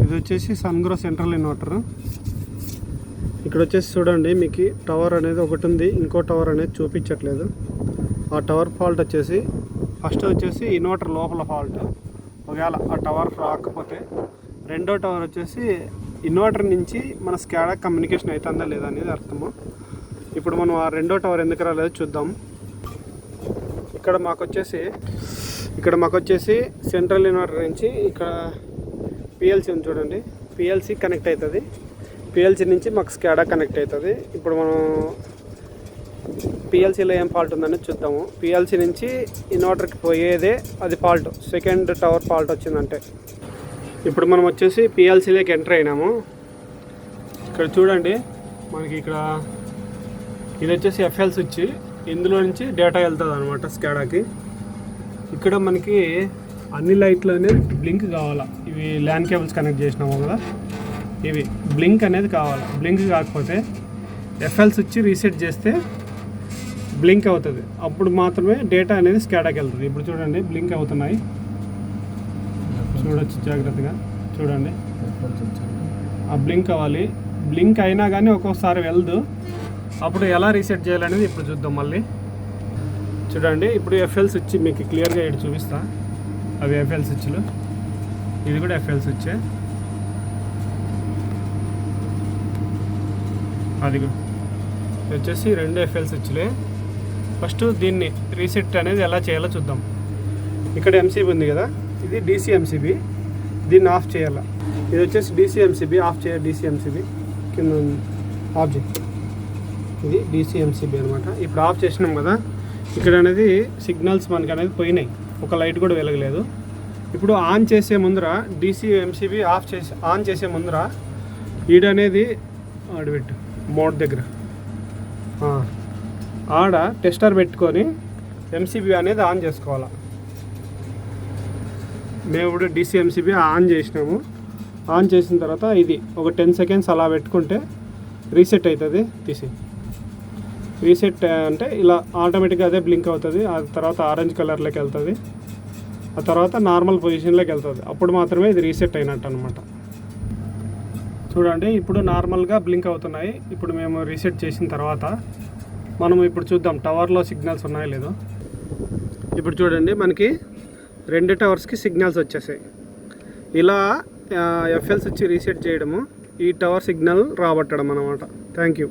ఇది వచ్చేసి సన్గ్రో central inverter. ఇక్కడ వచ్చేసి చూడండి, మీకు టవర్ అనేది ఒకటి ఉంది, ఇంకో టవర్ అనేది చూపించట్లేదు. ఆ టవర్ ఫాల్ట్ వచ్చేసి ఫస్ట్ వచ్చేసి ఇన్వర్టర్ లోపల ఫాల్ట్. ఒకవేళ ఆ టవర్ రాకపోతే రెండో టవర్ వచ్చేసి ఇన్వర్టర్ నుంచి మన స్కాడా కమ్యూనికేషన్ అవుతుందా లేదా అనేది అర్థము. ఇప్పుడు మనం ఆ రెండో టవర్ ఎందుకు రాలేదో చూద్దాం. ఇక్కడ మాకు వచ్చేసి సెంట్రల్ ఇన్వర్టర్ నుంచి ఇక్కడ పిఎల్సి ఉంది చూడండి, పిఎల్సి కనెక్ట్ అవుతుంది. పిఎల్సి నుంచి మాకు స్కాడా కనెక్ట్ అవుతుంది. ఇప్పుడు మనం పిఎల్సీలో ఏం ఫాల్ట్ ఉందని చూద్దాము. పిఎల్సీ నుంచి ఇన్వర్టర్కి పోయేదే అది ఫాల్ట్, సెకండ్ టవర్ ఫాల్ట్ వచ్చిందంటే. ఇప్పుడు మనం వచ్చేసి పిఎల్సీలోకి ఎంటర్ అయినాము. ఇక్కడ చూడండి, మనకి ఇక్కడ ఇది వచ్చేసి ఎఫ్ఎల్ స్విచ్, ఇందులో నుంచి డేటా వెళ్తుంది అనమాట స్కాడాకి. ఇక్కడ మనకి అన్ని లైట్లు అనేది బ్లింక్ కావాలా. ఇవి ల్యాన్ కేబుల్స్ కనెక్ట్ చేసినాము కదా, ఇవి బ్లింక్ అనేది కావాలి. బ్లింక్ కాకపోతే ఎఫ్ఎల్ స్విచ్ రీసెట్ చేస్తే బ్లింక్ అవుతుంది, అప్పుడు మాత్రమే డేటా అనేది స్కాడాకి వెళ్తుంది. ఇప్పుడు చూడండి బ్లింక్ అవుతున్నాయి, చూడొచ్చు జాగ్రత్తగా చూడండి. ఆ బ్లింక్ అవ్వాలి. బ్లింక్ అయినా కానీ ఒక్కొక్కసారి వెళ్ళదు, అప్పుడు ఎలా రీసెట్ చేయాలనేది ఇప్పుడు చూద్దాం. మళ్ళీ చూడండి, ఇప్పుడు ఎఫ్ఎల్ స్విచ్ మీకు క్లియర్గా ఇక్కడ చూపిస్తా. అవి ఎఫ్ఎల్ స్విచ్లు, ఇది కూడా ఎఫ్ఎల్ స్విచ్చే. అది వచ్చేసి రెండు ఎఫ్ఎల్ స్విచ్లే. ఫస్ట్ దీన్ని రీసెట్ అనేది ఎలా చేయాలో చూద్దాం. ఇక్కడ ఎంసీబీ ఉంది కదా, ఇది డీసీ ఎంసీబీ, దీన్ని ఆఫ్ చేయాలి. ఇది వచ్చేసి డీసీ ఎంసీబీ, ఆఫ్ చేయాలి. డీసీ ఎంసీబీ కింద ఆఫ్ చేయి, ఇది డీసీ ఎంసీబీ అనమాట. ఇప్పుడు ఆఫ్ చేసినాం కదా, ఇక్కడ అనేది సిగ్నల్స్ మనకి అనేది పోయినాయి, ఒక లైట్ కూడా వెలగలేదు. ఇప్పుడు ఆన్ చేసే ముందర డీసీ ఎంసీబీ ఆన్ చేసే ముందర ఈడనేది ఆడబెట్టు మోడ్ దగ్గర ఆడ టెస్టర్ పెట్టుకొని ఎంసీబీ అనేది ఆన్ చేసుకోవాలి. మేము ఇప్పుడు డీసీ ఎంసీబీ ఆన్ చేసినాము. ఆన్ చేసిన తర్వాత ఇది ఒక 10 సెకండ్స్ అలా పెట్టుకుంటే రీసెట్ అవుతుంది. రీసెట్ అంటే ఇలా ఆటోమేటిక్గా అదే బ్లింక్ అవుతుంది. ఆ తర్వాత ఆరెంజ్ కలర్లోకి వెళ్తుంది, ఆ తర్వాత నార్మల్ పొజిషన్లోకి వెళ్తుంది. అప్పుడు మాత్రమే ఇది రీసెట్ అయినట్టు అనమాట. చూడండి, ఇప్పుడు నార్మల్గా బ్లింక్ అవుతున్నాయి. ఇప్పుడు మేము రీసెట్ చేసిన తర్వాత మనం ఇప్పుడు చూద్దాం టవర్లో సిగ్నల్స్ ఉన్నాయో లేదో. ఇప్పుడు చూడండి, మనకి 2 టవర్స్కి సిగ్నల్స్ వచ్చేసాయి. ఇలా ఎఫ్ఎల్ స్విచ్ రీసెట్ చేయడము, ఈ టవర్ సిగ్నల్ రాబట్టడం అన్నమాట. Thank you.